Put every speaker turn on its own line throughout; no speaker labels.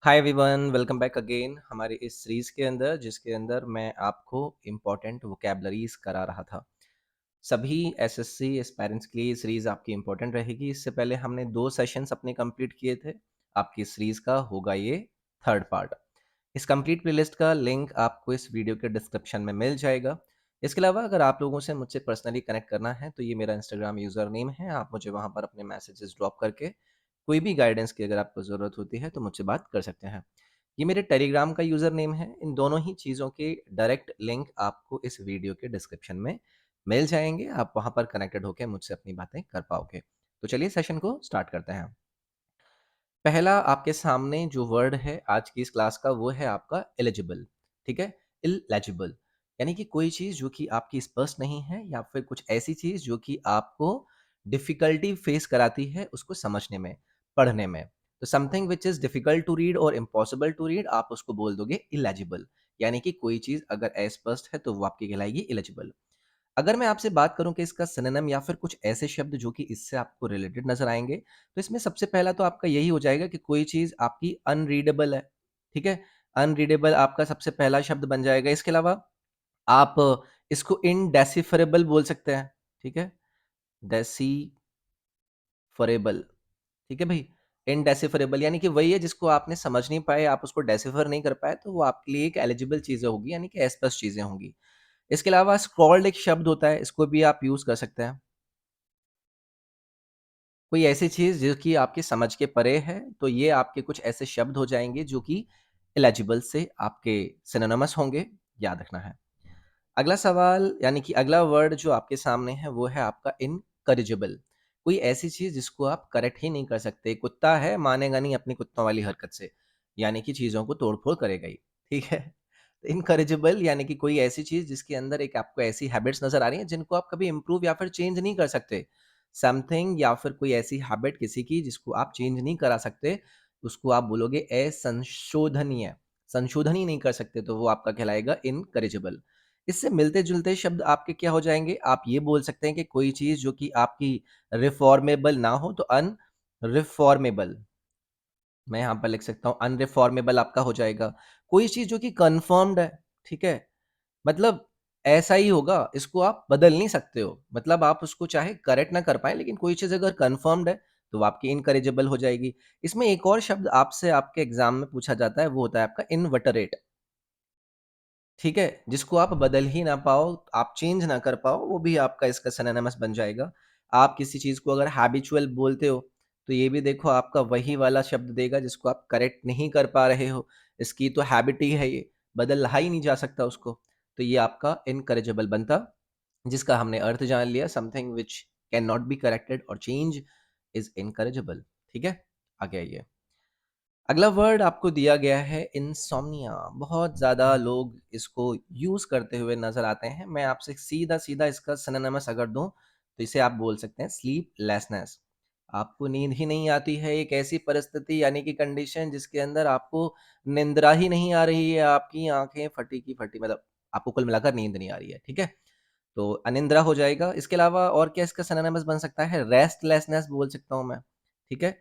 Hi everyone, welcome back again हमारे इस series के अंदर जिसके अंदर मैं आपको इम्पोर्टेंट वोकैबुलरीज़ करा रहा था। सभी एसएससी एस्पायरेंट्स के लिए ये सीरीज़ आपकी इम्पोर्टेंट रहेगी। इससे पहले हमने 2 सेशंस अपने कंप्लीट किए थे। आपकी इस सीरीज़ का होगा ये थर्ड पार्ट। इस कंप्लीट प्लेलिस्ट का लिंक आपको इस वीडियो के डिस्क्रिप्शन में मिल जाएगा। इसके अलावा अगर आप लोगों से मुझसे पर्सनली कनेक्ट करना है तो ये मेरा इंस्टाग्राम यूज़र नेम है। आप मुझे वहाँ पर अपने मैसेजेस ड्रॉप करके कोई भी गाइडेंस की अगर आपको ज़रूरत होती है तो मुझसे बात कर सकते हैं। ये मेरे टेलीग्राम का यूज़र नेम है। इन दोनों ही चीज़ों के डायरेक्ट लिंक आपको इस वीडियो के डिस्क्रिप्शन में मिल जाएँगे। आप वहाँ पर कनेक्टेड होके मुझसे अपनी बातें कर पाओगे। तो चलिए सेशन को स्टार्ट करते हैं। पहला आपके सामने जो वर्ड है आज की इस क्लास का वो है आपका एलिजिबल, ठीक है? इलएजिबल यानी कि कोई चीज़ जो कि आपकी स्पष्ट नहीं है या फिर कुछ ऐसी चीज़ जो कि आपको डिफ़िकल्टी फेस कराती है उसको समझने में, पढ़ने में। तो something which is difficult to read और इम्पॉसिबल टू रीड आप उसको बोल दोगे इलएजिबल यानी कि कोई चीज़ अगर अस्पष्ट है तो वो आपकी कहलाएगी इलएजिबल। अगर मैं आपसे बात करूँ कि इसका सिनोनिम या फिर कुछ ऐसे शब्द जो कि इससे आपको रिलेटेड नज़र आएँगे, तो इसमें सबसे पहला तो आपका यही हो जाएगा कि कोई चीज़ आपकी अनरीडेबल है, ठीक है? अनरीडेबल आपका सबसे पहला शब्द बन जाएगा। इसके अलावा आप इसको इनडेसिफरेबल बोल सकते हैं, ठीक है? डेसिफरेबल, ठीक है भई? इनडेसिफरेबल यानी कि वही है जिसको आपने समझ नहीं पाए, आप उसको डेसिफर नहीं कर पाए, तो वो आपके लिए एक एलिजिबल चीज़ें होगी यानी कि अस्पष्ट चीज़ें होंगी। इसके अलावा स्क्रॉल्ड एक शब्द होता है, इसको भी आप यूज़ कर सकते हैं। कोई ऐसी चीज़ जो कि आपकी समझ के परे है, तो ये आपके कुछ ऐसे शब्द हो जाएँगे जो कि इलिजिबल से आपके सिनोनिमस होंगे, याद रखना है। अगला सवाल यानी कि अगला वर्ड जो आपके सामने है वो है आपका इनकरेजिबल। कोई ऐसी चीज़ जिसको आप करेक्ट ही नहीं कर सकते। कुत्ता है मानेगा नहीं अपनी कुत्तों वाली हरकत से, यानी कि चीज़ों को तोड़-फोड़ करेगा ही, ठीक है? इनकरेजिबल यानी कि कोई ऐसी चीज़ जिसके अंदर एक आपको ऐसी हैबिट्स नज़र आ रही हैं जिनको आप कभी इम्प्रूव या फिर चेंज नहीं कर सकते। समथिंग या फिर कोई ऐसी हैबिट किसी की जिसको आप चेंज नहीं करा सकते, उसको आप बोलोगे असंशोधनीय। संशोधन ही नहीं कर सकते तो वो आपका कहलाएगा इनकरेजिबल। इससे मिलते-जुलते शब्द आपके क्या हो जाएँगे? आप ये बोल सकते हैं कि कोई चीज़ जो कि आपकी रिफ़ॉर्मेबल ना हो तो अनरिफ़ॉर्मेबल। मैं यहाँ पर लिख सकता हूँ अनरिफ़ॉर्मेबल आपका हो जाएगा। कोई चीज़ जो कि कन्फर्म्ड है, ठीक है? मतलब ऐसा ही होगा, इसको आप बदल नहीं सकते हो। मतलब आप उसको चाहे करेक्ट ना कर पाएँ लेकिन कोई चीज़ अगर कन्फर्म्ड है, तो वो आपकी इनकरेजेबल हो जाएगी। इसमें एक और शब्द आपसे आपके एग्ज़ाम में पूछा जाता है, वो होता है आपका इनवर्टरेट। ठीक है? जिसको आप बदल ही ना पाओ, आप चेंज ना कर पाओ, वो भी आपका इसका सिनोनिमस बन जाएगा। आप किसी चीज़ को अगर हैबिचुअल बोलते हो, तो ये भी देखो आपका वही वाला शब्द देगा जिसको आप करेक्ट नहीं कर पा रहे हो। इसकी तो हैबिट ही है ये, बदला ही नहीं जा सकता उसको। तो ये आपका इनकरेजेबल बनता, जिसका हमने अर्थ जान लिया something which can not be corrected और चेंज इज़ इनकरेजेबल। ठीक है? आगे आइए। अगला वर्ड आपको दिया गया है इंसोम्निया। बहुत ज़्यादा लोग इसको यूज़ करते हुए नज़र आते हैं। मैं आपसे सीधा-सीधा इसका सिनोनिमस अगर दूँ, तो इसे आप बोल सकते हैं स्लीपलेसनेस। आपको नींद ही नहीं आती है, एक ऐसी परिस्थिति यानी कि कंडीशन जिसके अंदर आपको निंद्रा ही नहीं आ रही है, आपकी आँखें फटी की फटी मतलब आपको कुल मिलाकर नींद नहीं आ रही है, ठीक है? तो अनिद्रा हो जाएगा। इसके अलावा और क्या इसका सिनोनिमस बन सकता है? रेस्टलेसनेस बोल सकता हूँ मैं, ठीक है?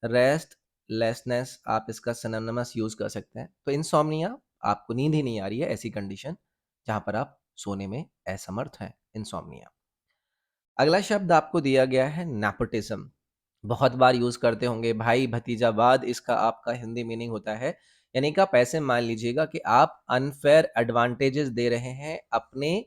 रेस्टलेसनेस आप इसका सिनोनिमस यूज़ कर सकते हैं। तो इनसोम्निया आपको नींद ही नहीं आ रही है, ऐसी कंडीशन जहाँ पर आप सोने में असमर्थ हैं, इनसोम्निया। अगला शब्द आपको दिया गया है नेपोटिज़्म। बहुत बार यूज़ करते होंगे भाई-भतीजावाद इसका आपका हिंदी मीनिंग होता है। यानी कि आप ऐसे मान लीजिएगा कि आप अनफ़ेयर एडवांटेजेस दे रहे हैं अपने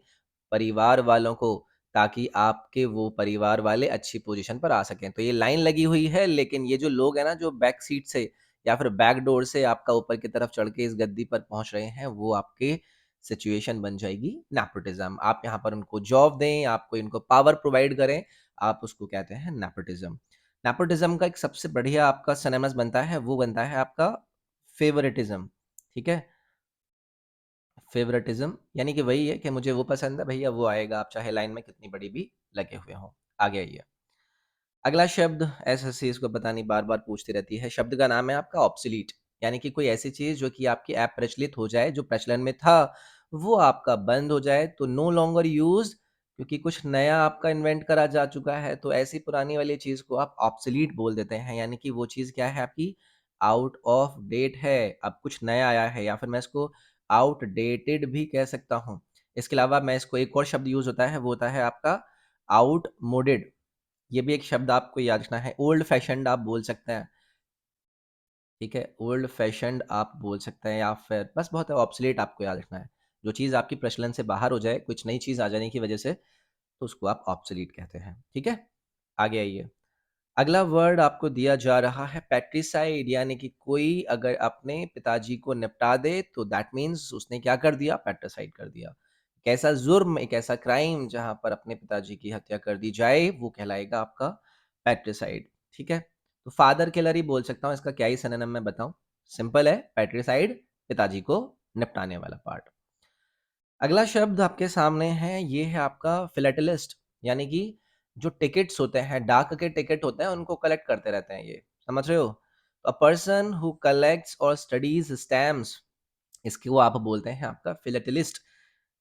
परिवार वालों को, ताकि आपके वो परिवार वाले अच्छी पोज़ीशन पर आ सकें। तो ये लाइन लगी हुई है लेकिन ये जो लोग हैं ना जो बैक सीट से या फिर बैक डोर से आपका ऊपर की तरफ चढ़ के इस गद्दी पर पहुँच रहे हैं, वो आपके सिचुएशन बन जाएगी नेपोटिज़्म। आप यहाँ पर उनको जॉब दें, आपको इनको पावर प्रोवाइड करें, आप उसको कहते हैं नेपोटिज़्म। नेपोटिज़्म का एक सबसे बढ़िया आपका सिनोनिमस बनता है, वो बनता है आपका फ़ेवरेटिज़्म, ठीक है? फ़ेवरेटिज़्म यानी कि वही है कि मुझे वो पसंद है, भैया वो आएगा, आप चाहे लाइन में कितनी बड़ी भी लगे हुए हों। आगे आइए। अगला शब्द एसएससी इसको पता नहीं बार-बार पूछती रहती है, शब्द का नाम है आपका ऑब्सोलीट यानी कि कोई ऐसी चीज़ जो कि आपकी अप्रचलित हो जाए, जो प्रचलन में था, वो आपका बंद हो जाए, तो नो लॉन्गर यूज़्ड क्योंकि कुछ नया आपका इन्वेंट करा जा चुका है, तो ऐसी पुरानी वाली चीज़ को आप ऑब्सोलीट बोल देते हैं, यानी कि वो चीज़ क्या है आपकी आउट ऑफ डेट है, अब कुछ नया आया है, या फिर मैं इसको आउटडेटेड भी कह सकता हूँ। इसके अलावा मैं इसको एक और शब्द यूज़ होता है, वो होता है आपका आउटमोडेड। ये भी एक शब्द आपको याद रखना है। ओल्ड फैशन्ड आप बोल सकते हैं, ठीक है? ओल्ड फैशन्ड आप बोल सकते हैं, या फिर बस बहुत है, ऑब्सोलीट आपको याद रखना है। जो चीज़ आपकी प्रचलन से बाहर हो जाए, कुछ नई चीज़ आ जाने की वजह से, तो उसको आप ऑब्सोलीट कहते हैं, ठीक है? आगे आइए। अगला वर्ड आपको दिया जा रहा है पैट्रिसाइड, यानी कि कोई अगर अपने पिताजी को निपटा दे तो दैट मीन्स उसने क्या कर दिया? पैट्रिसाइड कर दिया। एक ऐसा जुर्म, एक ऐसा क्राइम जहाँ पर अपने पिताजी की हत्या कर दी जाए, वो कहलाएगा आपका पैट्रिसाइड, ठीक है? तो फादर किलर ही बोल सकता हूँ, इसका क्या ही सिनोनिम मैं बताऊँ? सिंपल है, पैट्रिसाइड पिताजी को निपटाने वाला पार्ट। अगला शब्द आपके सामने है, ये है आपका फिलेटलिस्ट, यानी कि जो टिकट्स होते हैं, डाक के टिकट होते हैं, उनको कलेक्ट करते रहते हैं ये, समझ रहे हो? अ पर्सन हु कलेक्ट्स और स्टडीज स्टैम्प्स, इसको आप बोलते हैं आपका फिलेटलिस्ट।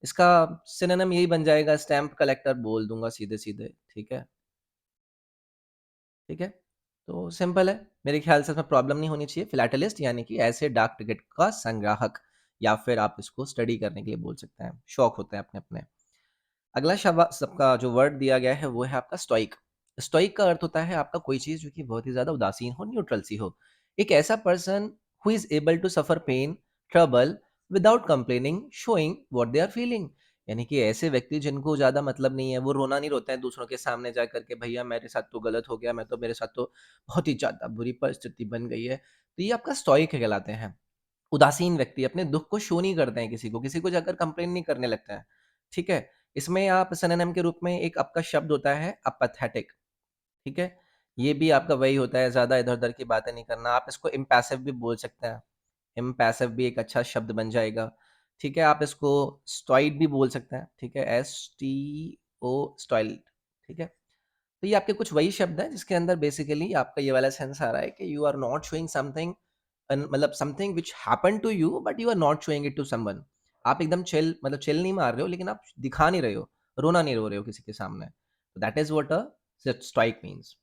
इसका सिनोनिम यही बन जाएगा, स्टैम्प कलेक्टर बोल दूंगा सीधे-सीधे, ठीक है? ठीक है? तो सिंपल है, मेरे ख्याल से इसमें प्रॉब्लम नहीं होनी चाहिए। फिलैटेलिस्ट यानी कि ऐसे डाक टिकट का संग्राहक, या फिर आप इसको स्टडी करने के लिए बोल सकते हैं, शौक होते हैं अपने-अपने। अगला शब्द सबका जो वर्ड दिया गया है वो है आपका स्टोइक। स्टोइक का अर्थ होता है आपका कोई चीज़ जो कि बहुत ही ज़्यादा उदासीन हो, न्यूट्रल सी हो। एक ऐसा person who is able to suffer pain, trouble without complaining, showing what they are feeling. यानी कि ऐसे व्यक्ति जिनको ज़्यादा मतलब नहीं है, वो रोना नहीं रोते हैं दूसरों के सामने जा कर के, भैया मेरे साथ तो गलत हो गया, मैं तो मेरे साथ तो बहुत ही ज़्यादा बुरी परिस्थिति बन गई है। तो ये आपका स्टोइक कहलाते हैं। उदासीन व्यक्ति अपने दुःख को शो नहीं करते हैं किसी को जाकर कंप्लेन नहीं करने लगते हैं, ठीक है? इसमें आप सिनोनिम के रूप में एक आपका शब्द होता है अपैथेटिक, ठीक है? ये भी आपका वही होता है, ज़्यादा इधर-उधर की बातें नहीं करना। आप इसको इम्पैसिव भी बोल सकते हैं। इम्पैसिव भी एक अच्छा शब्द बन जाएगा, ठीक है? आप इसको स्टॉइड भी बोल सकते हैं, ठीक है? एसटीओ स्टॉइल्ड, ठीक है? तो ये आपके कुछ वही शब्द हैं जिसके अंदर बेसिकली आपका ये वाला सेंस आ रहा है कि you are not showing something, मतलब something which happened to you but you are not showing it to someone. आप एकदम चिल, मतलब चिल नहीं मार रहे हो, लेकिन आप दिखा नहीं रहे हो, रोना नहीं रो रहे हो किसी के सामने। तो that is what a stoic means.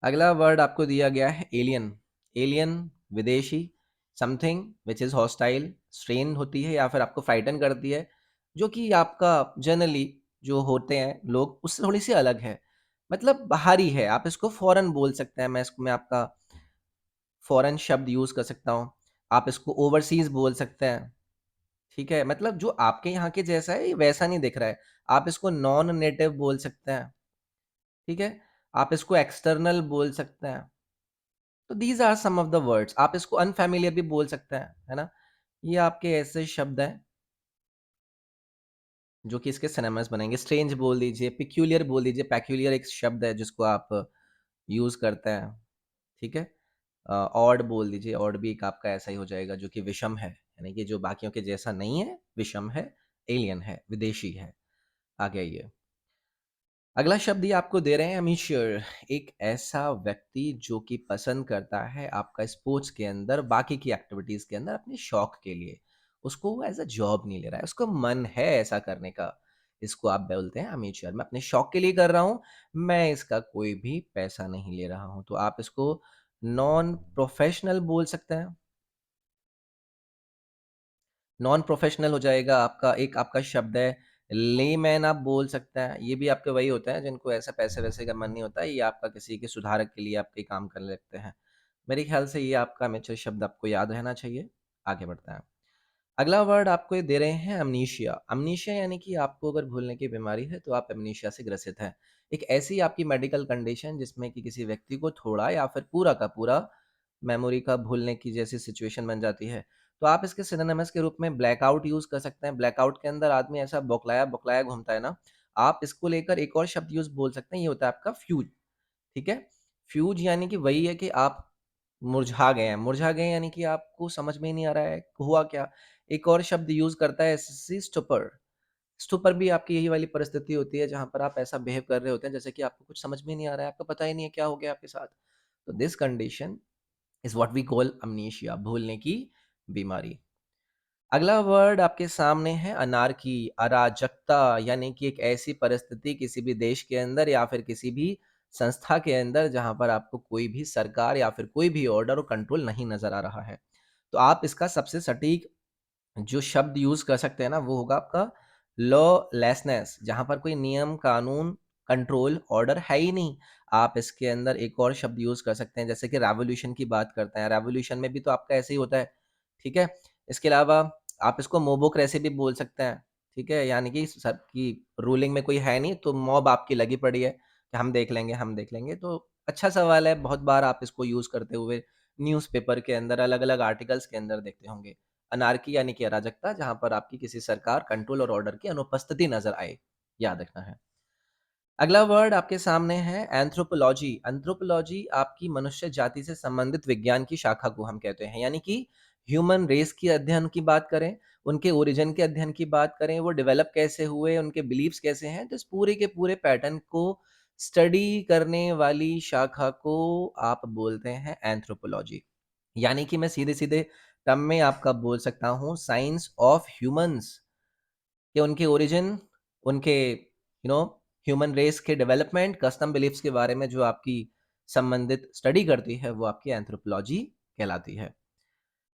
अगला वर्ड आपको दिया गया है एलियन। एलियन विदेशी, something which is hostile, strain होती है या फिर आपको फ्राइटन करती है, जो कि आपका जनरली जो होते हैं लोग उससे थोड़ी-सी अलग है। मतलब बाहरी है, आप इसको फॉरेन बोल सकते हैं, मैं आपका फॉरेन शब्द यूज़ कर सकता हूँ। आप इसको ओवरसीज़ बोल सकते हैं, ठीक है? मतलब जो आपके यहाँ के जैसा है, ये वैसा नहीं दिख रहा है। आप इसको नॉन नेटिव बोल सकते हैं, ठीक है? आप इसको एक्सटर्नल बोल सकते हैं। तो these are some of the words. आप इसको अनफ़ैमिलियर भी बोल सकते हैं, है ना? ये आपके ऐसे शब्द हैं, जो कि इसके सिनोनिम्स बनेंगे। स्ट्रेंज बोल दीजिए, पेक्यूलियर बोल दीजिए। पेक्यूलियर एक शब्द है जिसको आप यूज़ करते हैं, ठीक है? ऑड बोल दीजिए, ऑड भी एक आपका ऐसा ही हो जाएगा जो कि विषम है, यानी कि जो बाकियों के जैसा नहीं है, विषम है, एलियन है, विदेशी है। आगे आइए। अगला शब्द ये आपको दे रहे हैं अमीश्योर, एक ऐसा व्यक्ति जो कि पसंद करता है आपका स्पोर्ट्स के अंदर, बाकी की एक्टिविटीज़ के अंदर अपने शौक के लिए। उसको वो एज़ अ जॉब नहीं ले रहा है, उसको मन है ऐसा करने का। इसको आप बोलते हैं अमीश्योर, मैं अपने शौक के लिए कर रहा हूँ, मैं इसका कोई भी पैसा नहीं ले रहा हूँ। तो आप इसको नॉन प्रोफेशनल बोल सकते हैं। नॉन प्रोफेशनल हो जाएगा आपका, एक आपका शब्द है लेमैन, आप बोल सकते हैं। ये भी आपके वही होते हैं जिनको ऐसा पैसे-वैसे का मन नहीं होता है, ये आपका किसी के सुधारक के लिए आपके काम करने लगते हैं। मेरे ख्याल से ये आपका मेचर शब्द आपको याद रहना चाहिए। आगे बढ़ते हैं। अगला वर्ड आपको ये दे रहे हैं अमनीशिया। अमनीशिया यानी कि आपको अगर भूलने की बीमारी है तो आप अमनीशिया से ग्रसित हैं। एक ऐसी आपकी मेडिकल कंडीशन जिसमें कि किसी व्यक्ति को थोड़ा या फिर पूरा का पूरा मेमोरी का भूलने की जैसी सिचुएशन बन जाती है। तो आप इसके सिनोनिम्स के रूप में ब्लैकआउट यूज़ कर सकते हैं। ब्लैकआउट के अंदर आदमी ऐसा बौखलाया-बौखलाया घूमता है ना, आप इसको लेकर एक और शब्द यूज़ बोल सकते हैं, ये होता है आपका फ्यूज, ठीक है? फ्यूज यानी कि वही है कि आप मुरझा गए यानी कि आपको समझ में ही नहीं आ रहा है, हुआ क्या? एक और शब्द यूज़ करता है एसएससी स्टुपर। स्टुपर भी आपकी यही वाली परिस्थिति होती है जहाँ पर आप ऐसा बिहेव कर रहे होते हैं जैसे कि आपको कुछ समझ में नहीं आ रहा है, आपको पता ही नहीं है क्या हो गया आपके साथ। तो this condition is what we call amnesia, भूलने की बीमारी। अगला वर्ड आपके सामने है अनार्की, अराजकता, यानी कि एक ऐसी परिस्थिति किसी भी देश के अंदर या फिर किसी भी संस्था के अंदर जहाँ पर आपको कोई भी सरकार या फिर कोई भी ऑर्डर और कंट्रोल नहीं नज़र आ रहा है। तो आप इसका सबसे सटीक जो शब्द यूज़ कर सकते हैं ना, वो होगा आपका लॉलेसनेस, जहाँ पर कोई नियम, कानून, कंट्रोल, ऑर्डर है ही नहीं। आप इसके अंदर एक और शब्द यूज़ कर सकते हैं, जैसे कि रेवोल्यूशन की बात करते हैं। रेवोल्यूशन में भी तो आपका ऐसे ही होता है, ठीक है? इसके अलावा आप इसको मोबोक्रेसी भी बोल सकते हैं, ठीक है? यानी कि सबकी रूलिंग में कोई है नहीं, तो मॉब आपकी लगी पड़ी है कि हम देख लेंगे, हम देख लेंगे। तो अच्छा सवाल है, बहुत बार आप इसको यूज़ करते हुए न्यूज़पेपर के अंदर, अलग-अलग आर्टिकल्स के अंदर देखते होंगे। अनार्की यानी कि अराजकता, जहाँ पर आपकी किसी सरकार, कंट्रोल और ऑर्डर की अनुपस्थिति नज़र आए, याद रखना है। अगला वर्ड आपके सामने है एंथ्रोपोलॉजी। एंथ्रोपोलॉजी आपकी मनुष्य जाति से संबंधित विज्ञान की शाखा को हम कहते हैं, यानी कि ह्यूमन रेस की अध्ययन की बात करें, उनके ओरिजिन के अध्ययन की बात करें, वो डेवलप कैसे हुए, उनके बिलीव्स कैसे हैं, तो इस पूरे के पूरे पैटर्न को स्टडी करने वाली शाखा को आप बोलते हैं एंथ्रोपोलॉजी। यानी कि मैं सीधे-सीधे टर्म में आपका बोल सकता हूँ साइंस ऑफ ह्यूमन्स, कि उनके ओरिजिन, उनके ह्यूमन रेस के डेवलपमेंट, कस्टम बिलीफ्स के बारे में जो आपकी संबंधित स्टडी करती है, वो आपकी एंथ्रोपोलॉजी कहलाती है।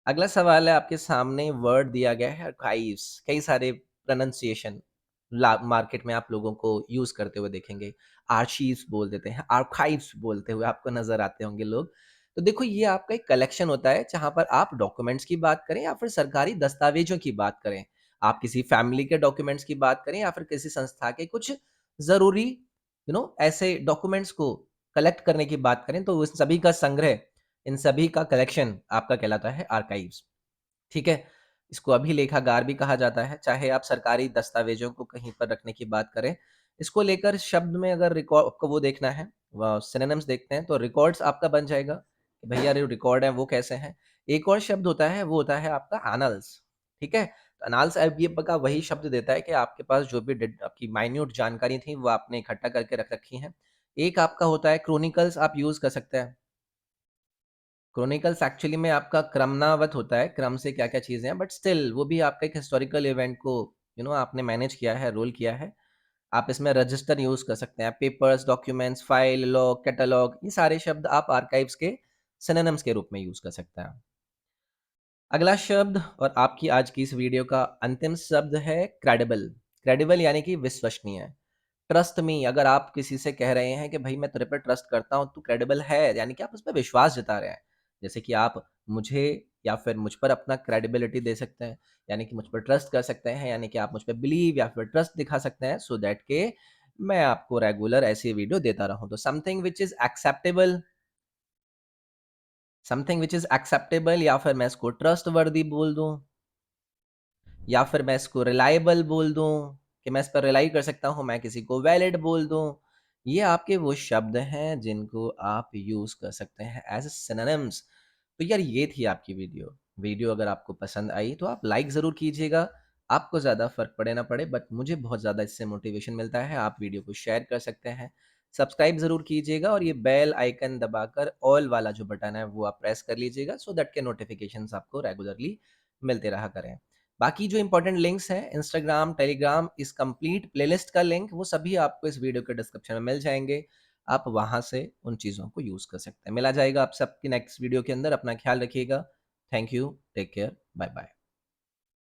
अगला सवाल है आपके सामने, वर्ड दिया गया है आर्काइव्स। कई सारे प्रोनंसिएशन मार्केट में आप लोगों को यूज करते हुए देखेंगे। आर्शीव्स बोल देते हैं, आर्काइव्स बोलते हुए आपको नजर आते होंगे लोग। तो देखो, ये आपका एक कलेक्शन होता है जहां पर आप डॉक्यूमेंट्स की बात करें या फिर सरकारी दस्तावेजों की बात करें, आप किसी फैमिली के डॉक्यूमेंट्स की बात करें या फिर किसी संस्था के कुछ जरूरी ऐसे डॉक्यूमेंट्स को कलेक्ट करने की बात करें, तो उस सभी का संग्रह, इन सभी का कलेक्शन आपका कहलाता है आर्काइव्स। ठीक है? इसको अभिलेखागार भी कहा जाता है, चाहे आप सरकारी दस्तावेज़ों को कहीं पर रखने की बात करें। इसको लेकर शब्द में अगर रिकॉर्ड आपको वो देखना है, व सिनोनिम्स देखते हैं, तो रिकॉर्ड्स आपका बन जाएगा, कि भैया जो रिकॉर्ड है वो कैसे हैं। एक और शब्द होता है, वो होता है आपका एनल्स, ठीक है? तो एनल्स अब ये आपका वही शब्द देता है कि आपके पास जो भी आपकी माइन्यूट जानकारी थी, वो आपने इकट्ठा करके रख रखी हैं। एक आपका होता है क्रोनिकल्स, आप यूज़ कर सकते हैं। क्रोनिकल्स एक्चुअली में आपका क्रमनावत होता है, क्रम से क्या-क्या चीज़ें हैं, बट स्टिल वो भी आपका एक हिस्टोरिकल इवेंट को आपने मैनेज किया है, रोल किया है। आप इसमें रजिस्टर यूज़ कर सकते हैं, papers, documents, file, log, catalogue, ये सारे शब्द आप आर्काइव्स के सिनोनिम्स के रूप में यूज़ कर सकते हैं। अगला शब्द और आपकी आज की इस वीडियो का अंतिम शब्द है क्रेडिबल। क्रेडिबल यानी कि विश्वसनीय। ट्रस्ट मी, अगर आप किसी से कह रहे हैं कि भाई मैं तेरे पे ट्रस्ट करता हूँ, तू क्रेडिबल है, यानी कि आप उस पे विश्वास जता रहे हैं। जैसे कि आप मुझे या फिर मुझ पर अपना क्रेडिबिलिटी दे सकते हैं, यानी कि मुझ पर ट्रस्ट कर सकते हैं, यानी कि आप मुझ पे बिलीव या फिर ट्रस्ट दिखा सकते हैं, सो दैट के मैं आपको रेगुलर ऐसी वीडियो देता रहूँ। तो समथिंग व्हिच इज़ एक्सेप्टेबल या फिर मैं इसको ट्रस्टवर्दी बोल दूँ, या फिर मैं इसको रिलायबल बोल दूँ, कि मैं इस पर रिलाई कर सकता हूँ, मैं किसी को वैलिड बोल दूँ। ये आपके वो शब्द हैं जिनको आप यूज़ कर सकते हैं एज़ सिनोनिम्स। तो यार, ये थी आपकी वीडियो। वीडियो अगर आपको पसंद आई तो आप लाइक ज़रूर कीजिएगा। आपको ज़्यादा फ़र्क पड़े ना पड़े, बट मुझे बहुत ज़्यादा इससे मोटिवेशन मिलता है। आप वीडियो को शेयर कर सकते हैं। सब्सक्राइब ज़रूर कीजिएगा और ये बेल आइकन दबाकर ऑल वाला जो बटन है वो आप प्रेस कर लीजिएगा, सो दैट के नोटिफ़िकेशंस आपको रेगुलरली मिलते रहा करें। बाकी जो इंपॉर्टेंट लिंक्स हैं, इंस्टाग्राम, टेलीग्राम, इस कंप्लीट प्लेलिस्ट का लिंक, वो सभी आपको इस वीडियो के डिस्क्रिप्शन में मिल जाएँगे। आप वहाँ से उन चीज़ों को यूज़ कर सकते हैं। मिला जाएगा आपसे आपकी नेक्स्ट वीडियो के अंदर। अपना ख्याल रखिएगा। Thank you, take care, bye bye.